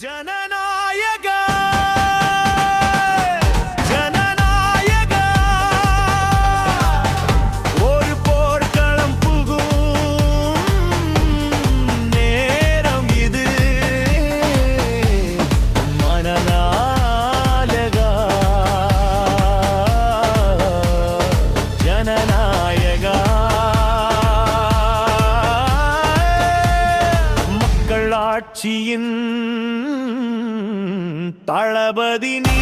ஜனநாயகா ஜனநாயகா ஒரு போர்க்களம் புகும் நேரம் இது மனநாயகா ஜனநாயகா மக்களாட்சியின் தளபதி நீ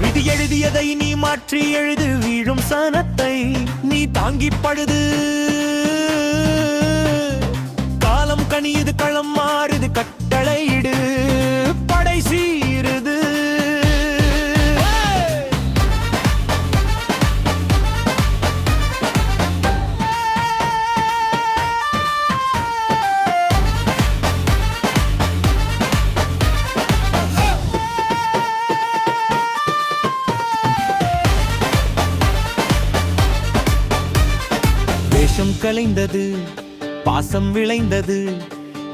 விதி எழுதியதை நீ மாற்றி எழுது வீழும் சனத்தை நீ தாங்கி படுது காலம் கனியுது களம் மாறுது கட்டளையிடு படை சீருது கலைந்தது பாசம் விளைந்தது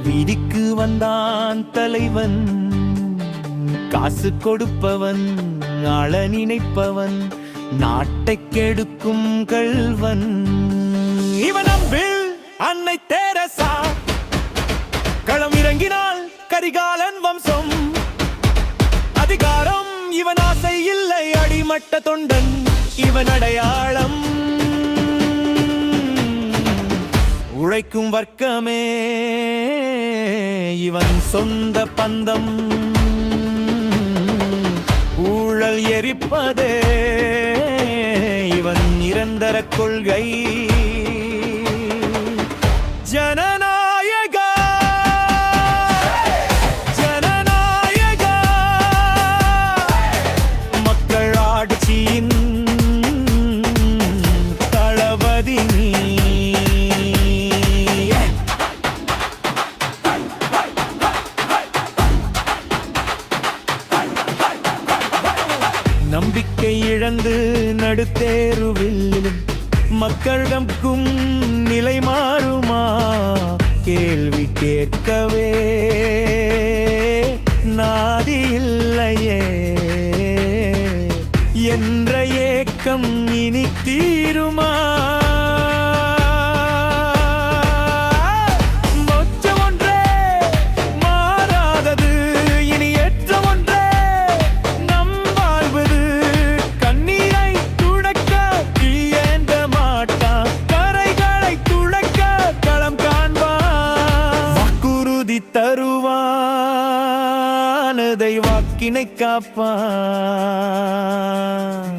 வீதிக்கு வந்தான் தலைவன் காசு கொடுப்பவன் ஆள நினைப்பவன் நாட்டை கெடுக்கும் கள்வன் இவன் அம்பில் அன்னை தேரசா களம் இறங்கினால் கரிகாலன் வம்சம் அதிகாரம் இவன் ஆசை இல்லை அடிமட்ட தொண்டன் இவன் அடையாளம் உழைக்கும் வர்க்கமே இவன் சொந்த பந்தம் ஊழல் எரிப்பதே இவன் நிரந்தர கொள்கை ஜனநாயகா ஜனநாயகா மக்களாட்சியின் தளபதி நீ நம்பிக்கை இழந்து நடுத்தேருவில் மக்களிடம்கும் நிலை மாறுமா கேள்வி கேட்கவே நாதி இல்லையே என்ற ஏக்கம் இனி தீருமா தருவானதை வாக்கினை காப்பான்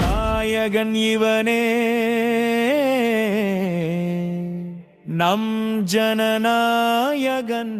நாயகன் இவனே நம் ஜனநாயகன்.